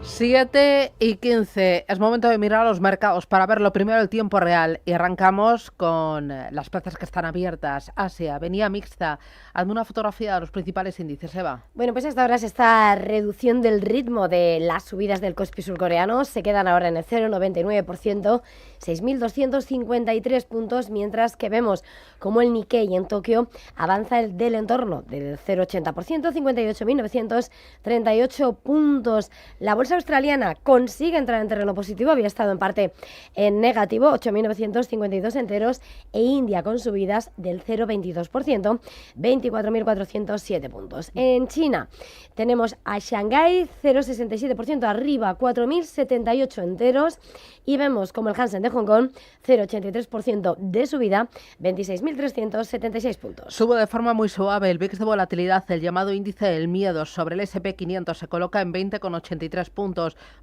7:15. Es momento de mirar a los mercados para ver lo primero el tiempo real. Y arrancamos con las plazas que están abiertas. Asia, venía mixta. Hazme una fotografía de los principales índices, Eva. Bueno, pues hasta ahora esta reducción del ritmo de las subidas del Kospi surcoreano se quedan ahora en el 0,99%, 6.253 puntos, mientras que vemos como el Nikkei en Tokio avanza el del entorno del 0,80%, 58.938 puntos. La bolsa australiana consigue entrar en terreno positivo, había estado en parte en negativo, 8.952 enteros, e India con subidas del 0,22%, 24.407 puntos. En China tenemos a Shanghái 0,67% arriba, 4.078 enteros, y vemos como el Hansen de Hong Kong 0,83% de subida, 26.376 puntos. Sube de forma muy suave el VIX de volatilidad, el llamado índice del miedo sobre el S&P 500 se coloca en 20,83 puntos.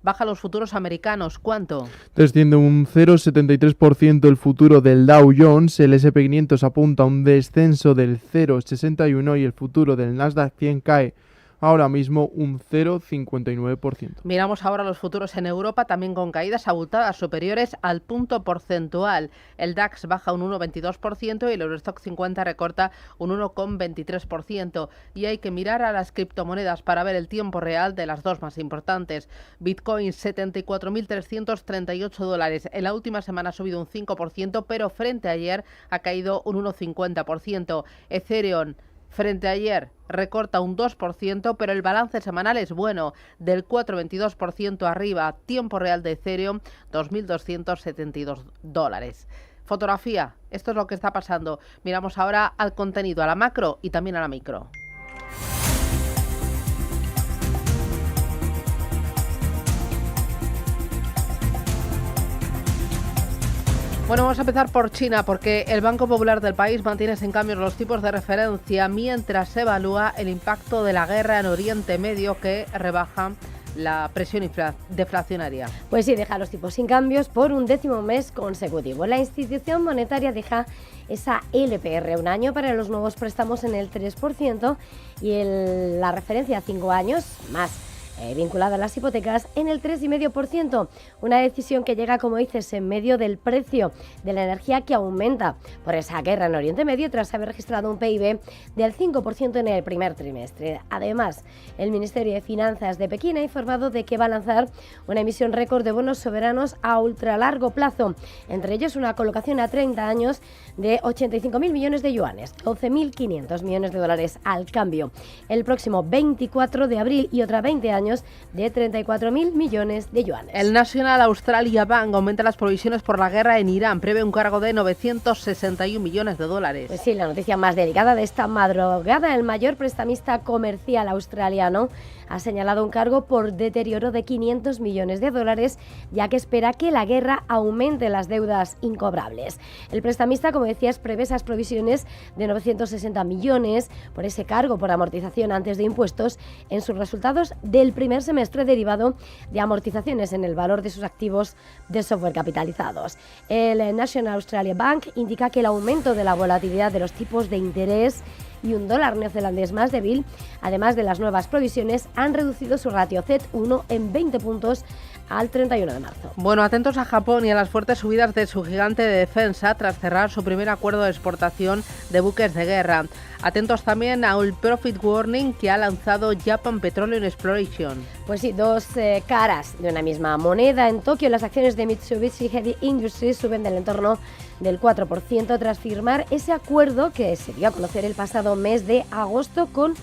Baja los futuros americanos, ¿cuánto? Desciende un 0,73% el futuro del Dow Jones, el S&P 500 apunta a un descenso del 0,61% y el futuro del Nasdaq 100 cae ahora mismo un 0,59%. Miramos ahora los futuros en Europa, también con caídas abultadas superiores al punto porcentual. El DAX baja un 1,22% y el Eurostock 50 recorta un 1,23%. Y hay que mirar a las criptomonedas para ver el tiempo real de las dos más importantes. Bitcoin, 74.338 dólares. En la última semana ha subido un 5%, pero frente a ayer ha caído un 1,50%. Ethereum, frente a ayer, recorta un 2%, pero el balance semanal es bueno, del 4,22% arriba. Tiempo real de Ethereum, 2.272 dólares. Fotografía, esto es lo que está pasando. Miramos ahora al contenido, a la macro y también a la micro. Bueno, vamos a empezar por China porque el Banco Popular del país mantiene sin cambios los tipos de referencia mientras se evalúa el impacto de la guerra en Oriente Medio que rebaja la presión deflacionaria. Pues sí, deja los tipos sin cambios por un 10º mes consecutivo. La institución monetaria deja esa LPR un año para los nuevos préstamos en el 3% y la referencia a 5 años más vinculada a las hipotecas en el 3,5%. Una decisión que llega, como dices, en medio del precio de la energía que aumenta por esa guerra en Oriente Medio tras haber registrado un PIB del 5% en el primer trimestre. Además, el Ministerio de Finanzas de Pekín ha informado de que va a lanzar una emisión récord de bonos soberanos a ultralargo plazo, entre ellos una colocación a 30 años de 85.000 millones de yuanes, 12.500 millones de dólares al cambio, el próximo 24 de abril y otra 20 años de 34.000 millones de yuanes. El National Australia Bank aumenta las provisiones por la guerra en Irán, prevé un cargo de 961 millones de dólares. Pues sí, la noticia más delicada de esta madrugada, el mayor prestamista comercial australiano ha señalado un cargo por deterioro de 500 millones de dólares, ya que espera que la guerra aumente las deudas incobrables. El prestamista, como decías, prevé esas provisiones de 960 millones por ese cargo por amortización antes de impuestos en sus resultados del primer semestre derivado de amortizaciones en el valor de sus activos de software capitalizados. El National Australia Bank indica que el aumento de la volatilidad de los tipos de interés y un dólar neozelandés más débil, además de las nuevas provisiones, han reducido su ratio Z1 en 20 puntos al 31 de marzo. Bueno, atentos a Japón y a las fuertes subidas de su gigante de defensa tras cerrar su primer acuerdo de exportación de buques de guerra. Atentos también a un profit warning que ha lanzado Japan Petroleum Exploration. Pues sí, dos caras de una misma moneda. En Tokio las acciones de Mitsubishi Heavy Industries suben del entorno del 4% tras firmar ese acuerdo que se dio a conocer el pasado mes de agosto con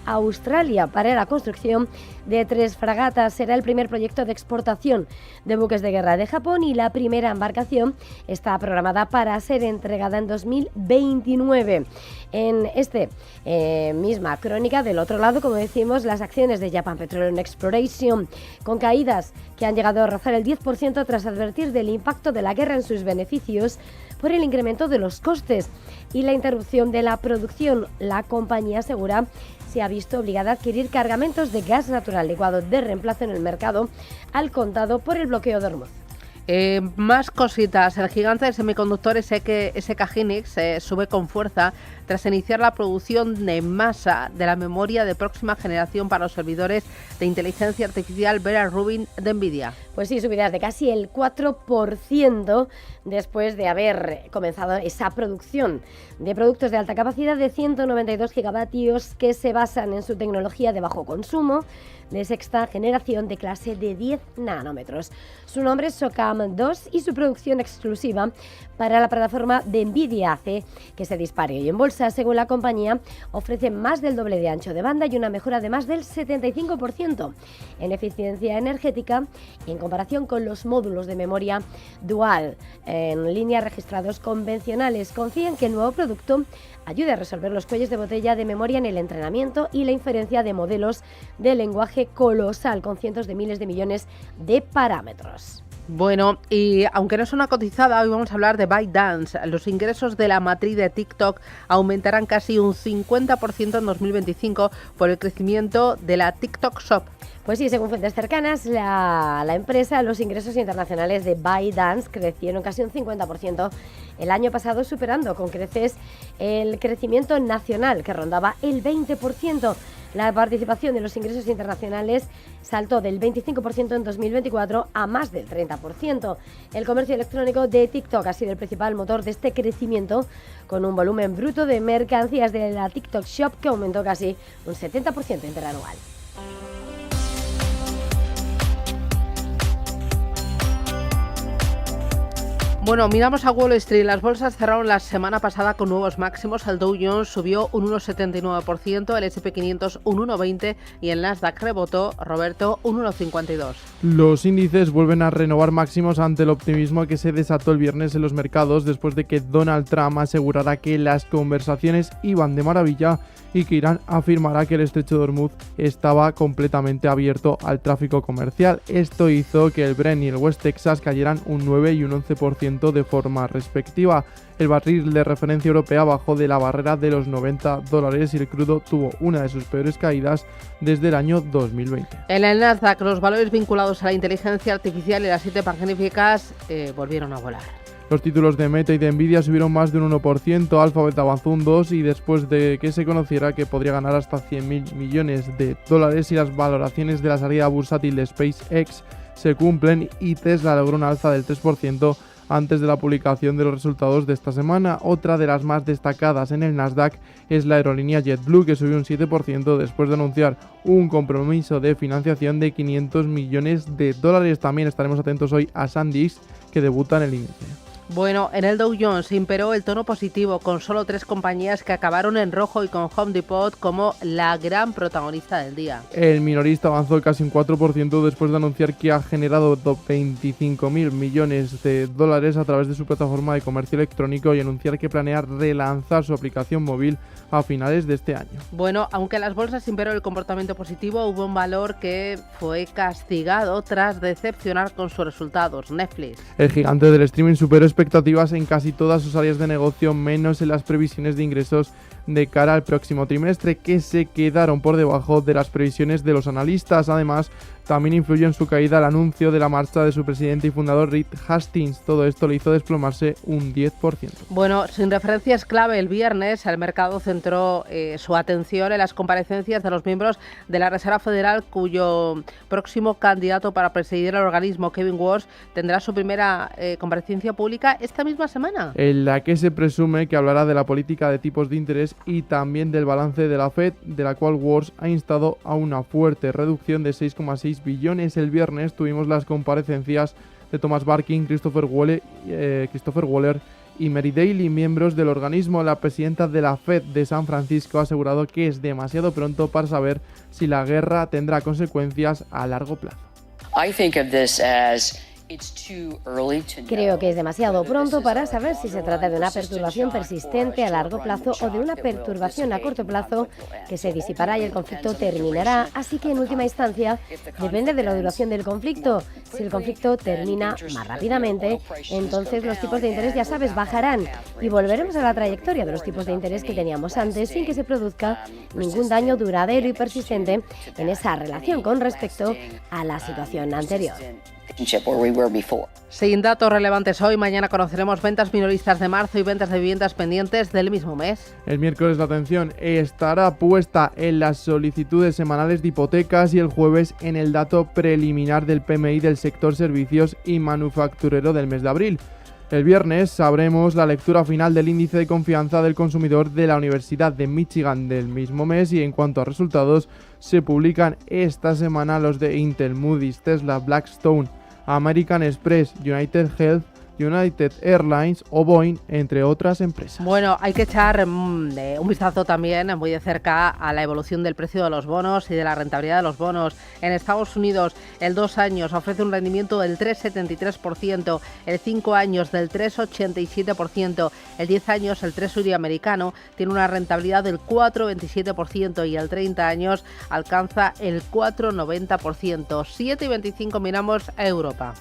Australia para la construcción de 3 fragatas. Será el primer proyecto de exportación de buques de guerra de Japón y la primera embarcación está programada para ser entregada en 2029. En misma crónica, del otro lado, como decimos, las acciones de Japan Petroleum Exploration con caídas que han llegado a rozar el 10% tras advertir del impacto de la guerra en sus beneficios por el incremento de los costes y la interrupción de la producción. La compañía asegura se ha visto obligada a adquirir cargamentos de gas natural licuado de reemplazo en el mercado al contado por el bloqueo de Hormuz. Más cositas. El gigante de semiconductores SK Hynix sube con fuerza tras iniciar la producción de masa de la memoria de próxima generación para los servidores de inteligencia artificial Vera Rubin de Nvidia. Pues sí, subidas de casi el 4% después de haber comenzado esa producción de productos de alta capacidad de 192 gigavatios que se basan en su tecnología de bajo consumo de sexta generación de clase de 10 nanómetros. Su nombre es SOCAM 2 y su producción exclusiva para la plataforma de Nvidia hace que se dispare hoy en bolsa. Según la compañía, ofrece más del doble de ancho de banda y una mejora de más del 75% en eficiencia energética en comparación con los módulos de memoria dual en línea registrados convencionales. Confían que el nuevo producto ayude a resolver los cuellos de botella de memoria en el entrenamiento y la inferencia de modelos de lenguaje colosal con cientos de miles de millones de parámetros. Bueno, y aunque no es una cotizada, hoy vamos a hablar de ByteDance. Los ingresos de la matriz de TikTok aumentarán casi un 50% en 2025 por el crecimiento de la TikTok Shop. Pues sí, según fuentes cercanas, la empresa, los ingresos internacionales de ByteDance crecieron casi un 50% el año pasado, superando con creces el crecimiento nacional, que rondaba el 20%. La participación de los ingresos internacionales saltó del 25% en 2024 a más del 30%. El comercio electrónico de TikTok ha sido el principal motor de este crecimiento, con un volumen bruto de mercancías de la TikTok Shop que aumentó casi un 70% interanual. Bueno, miramos a Wall Street. Las bolsas cerraron la semana pasada con nuevos máximos. El Dow Jones subió un 1,79%, el S&P 500 un 1,20% y el Nasdaq rebotó, Roberto, un 1,52%. Los índices vuelven a renovar máximos ante el optimismo que se desató el viernes en los mercados después de que Donald Trump asegurara que las conversaciones iban de maravilla y que Irán afirmará que el estrecho de Hormuz estaba completamente abierto al tráfico comercial. Esto hizo que el Brent y el West Texas cayeran un 9 y un 11% de forma respectiva. El barril de referencia europea bajó de la barrera de los $90 y el crudo tuvo una de sus peores caídas desde el año 2020. En el Nasdaq, los valores vinculados a la inteligencia artificial y las 7 magníficas volvieron a volar. Los títulos de Meta y de Nvidia subieron más de un 1%, Alphabet avanzó un 2% y después de que se conociera que podría ganar hasta $100.000 millones y las valoraciones de la salida bursátil de SpaceX se cumplen y Tesla logró una alza del 3% antes de la publicación de los resultados de esta semana. Otra de las más destacadas en el Nasdaq es la aerolínea JetBlue, que subió un 7% después de anunciar un compromiso de financiación de $500 millones. También estaremos atentos hoy a SanDisk, que debuta en el índice. Bueno, en el Dow Jones imperó el tono positivo, con solo 3 compañías que acabaron en rojo y con Home Depot como la gran protagonista del día. El minorista avanzó casi un 4% después de anunciar que ha generado $25.000 millones a través de su plataforma de comercio electrónico y anunciar que planea relanzar su aplicación móvil a finales de este año. Bueno, aunque en las bolsas imperó el comportamiento positivo, hubo un valor que fue castigado tras decepcionar con sus resultados: Netflix. El gigante del streaming superó expectativas en casi todas sus áreas de negocio, menos en las previsiones de ingresos de cara al próximo trimestre, que se quedaron por debajo de las previsiones de los analistas. Además, también influyó en su caída el anuncio de la marcha de su presidente y fundador Reed Hastings. Todo esto le hizo desplomarse un 10%. Bueno, sin referencias clave, el viernes el mercado centró su atención en las comparecencias de los miembros de la Reserva Federal, cuyo próximo candidato para presidir el organismo, Kevin Warsh, tendrá su primera comparecencia pública esta misma semana. En la que se presume que hablará de la política de tipos de interés y también del balance de la Fed, de la cual Warsh ha instado a una fuerte reducción de 6,6 billones. El viernes tuvimos las comparecencias de Thomas Barkin, Christopher Waller y Mary Daly, miembros del organismo. La presidenta de la Fed de San Francisco ha asegurado que es demasiado pronto para saber si la guerra tendrá consecuencias a largo plazo. Creo que es demasiado pronto para saber si se trata de una perturbación persistente a largo plazo o de una perturbación a corto plazo que se disipará y el conflicto terminará. Así que en última instancia depende de la duración del conflicto. Si el conflicto termina más rápidamente, entonces los tipos de interés, ya sabes, bajarán y volveremos a la trayectoria de los tipos de interés que teníamos antes, sin que se produzca ningún daño duradero y persistente en esa relación con respecto a la situación anterior. were before. Sin datos relevantes hoy, mañana conoceremos ventas minoristas de marzo y ventas de viviendas pendientes del mismo mes. El miércoles la atención estará puesta en las solicitudes semanales de hipotecas y el jueves en el dato preliminar del PMI del sector servicios y manufacturero del mes de abril. El viernes sabremos la lectura final del índice de confianza del consumidor de la Universidad de Michigan del mismo mes y en cuanto a resultados se publican esta semana los de Intel, Moody's, Tesla, Blackstone, American Express, United Health, United Airlines o Boeing, entre otras empresas. Bueno, hay que echar un vistazo también muy de cerca a la evolución del precio de los bonos y de la rentabilidad de los bonos. En Estados Unidos, el 2 años ofrece un rendimiento del 3,73%, el 5 años del 3,87%, el 10 años, el Treasury americano, tiene una rentabilidad del 4,27% y el 30 años alcanza el 4,90%. 7,25 miramos a Europa.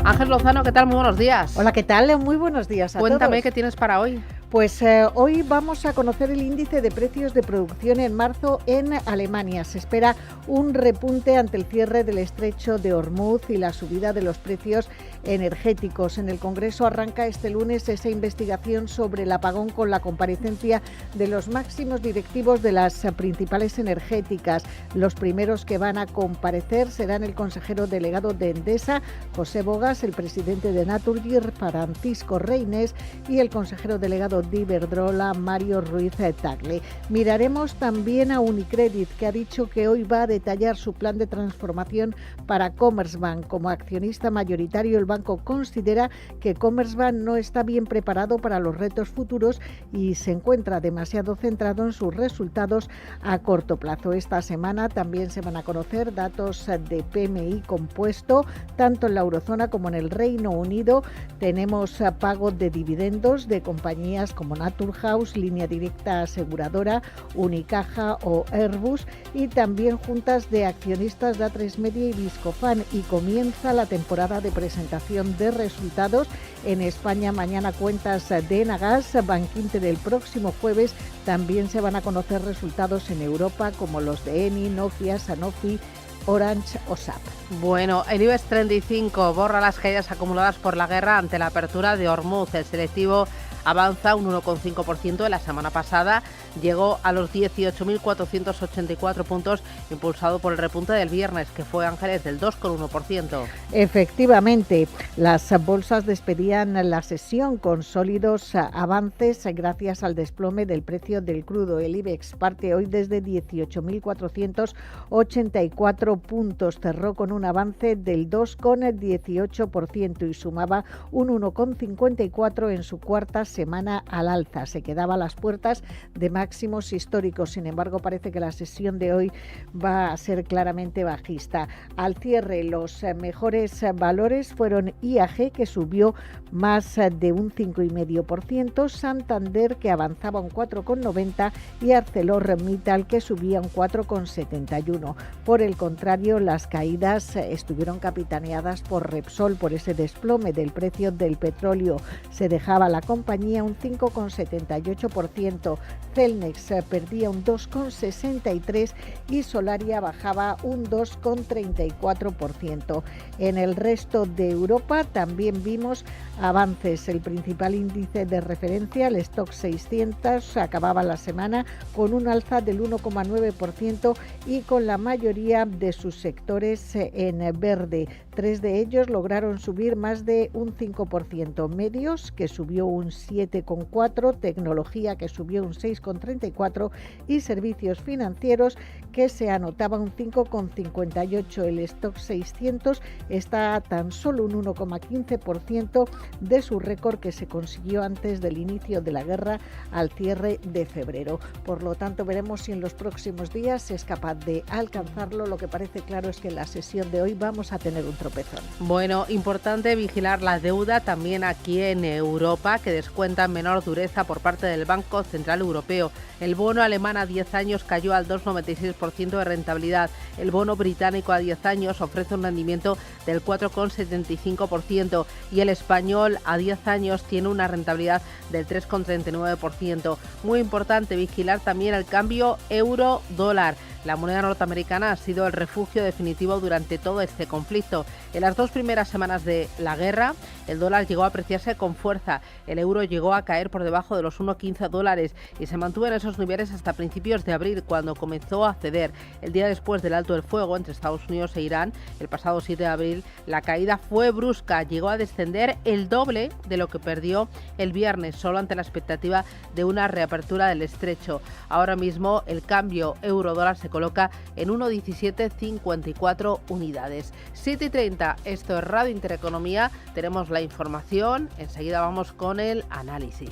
Ángel Lozano, ¿qué tal? Muy buenos días. Hola, ¿qué tal? Muy buenos días a todos. Cuéntame qué tienes para hoy. Pues hoy vamos a conocer el índice de precios de producción en marzo en Alemania. Se espera un repunte ante el cierre del estrecho de Hormuz y la subida de los precios energéticos. En el Congreso arranca este lunes esa investigación sobre el apagón con la comparecencia de los máximos directivos de las principales energéticas. Los primeros que van a comparecer serán el consejero delegado de Endesa, José Bogas, el presidente de Naturgy, Francisco Reynés, y el consejero delegado de Iberdrola, Mario Ruiz Tagle. Miraremos también a Unicredit, que ha dicho que hoy va a detallar su plan de transformación para Commerzbank. Como accionista mayoritario, el banco considera que Commerzbank no está bien preparado para los retos futuros y se encuentra demasiado centrado en sus resultados a corto plazo. Esta semana también se van a conocer datos de PMI compuesto, tanto en la eurozona como en el Reino Unido. Tenemos pago de dividendos de compañías como Naturhaus, Línea Directa Aseguradora, Unicaja o Airbus, y también juntas de accionistas de Atresmedia y Viscofan, y comienza la temporada de presentación de resultados. En España mañana cuentas de Enagas, Bankinter el próximo jueves. También se van a conocer resultados en Europa como los de Eni, Nokia, Sanofi, Orange o SAP. Bueno, el IBEX 35 borra las caídas acumuladas por la guerra ante la apertura de Hormuz. El selectivo avanza un 1,5% de la semana pasada, llegó a los 18.484 puntos, impulsado por el repunte del viernes, que fue, Ángeles, del 2,1%. Efectivamente, las bolsas despedían la sesión con sólidos avances gracias al desplome del precio del crudo. El IBEX parte hoy desde 18.484 puntos, cerró con un avance del 2,18% y sumaba un 1,54 en su cuarta semana al alza. Se quedaba a las puertas de máximos históricos. Sin embargo, parece que la sesión de hoy va a ser claramente bajista. Al cierre, los mejores valores fueron IAG, que subió más de un 5,5%, Santander, que avanzaba un 4,90%, y ArcelorMittal, que subía un 4,71%. Por el contrario, las caídas estuvieron capitaneadas por Repsol por ese desplome del precio del petróleo. Se dejaba la compañía un 5,78%, Celnex perdía un 2,63% y Solaria bajaba un 2,34%. En el resto de Europa también vimos avances. El principal índice de referencia, el Stoxx 600, acababa la semana con un alza del 1,9% y con la mayoría de sus sectores en verde. 3 de ellos lograron subir más de un 5%. Medios, que subió un 7,4%, tecnología, que subió un 6,34% y servicios financieros, que se anotaba un 5,58%. El Stoxx 600 está a tan solo un 1,15% de su récord que se consiguió antes del inicio de la guerra al cierre de febrero. Por lo tanto, veremos si en los próximos días es capaz de alcanzarlo. Lo que parece claro es que en la sesión de hoy vamos a tener un tropezón. Bueno, importante vigilar la deuda también aquí en Europa, que descuenta menor dureza por parte del Banco Central Europeo. El bono alemán a 10 años cayó al 2,96% de rentabilidad. El bono británico a 10 años ofrece un rendimiento del 4,75% y el español a 10 años tiene una rentabilidad del 3,39%. Muy importante vigilar también el cambio euro-dólar. La moneda norteamericana ha sido el refugio definitivo durante todo este conflicto. En las 2 primeras semanas de la guerra, el dólar llegó a apreciarse con fuerza. El euro llegó a caer por debajo de los 1,15 dólares y se mantuvo en esos niveles hasta principios de abril, cuando comenzó a ceder. El día después del alto del fuego entre Estados Unidos e Irán, el pasado 7 de abril, la caída fue brusca. Llegó a descender el doble de lo que perdió el viernes, solo ante la expectativa de una reapertura del estrecho. Ahora mismo el cambio euro-dólar se coloca en 1,1754 unidades. 7:30, esto es Radio Intereconomía, tenemos la información, enseguida vamos con el análisis.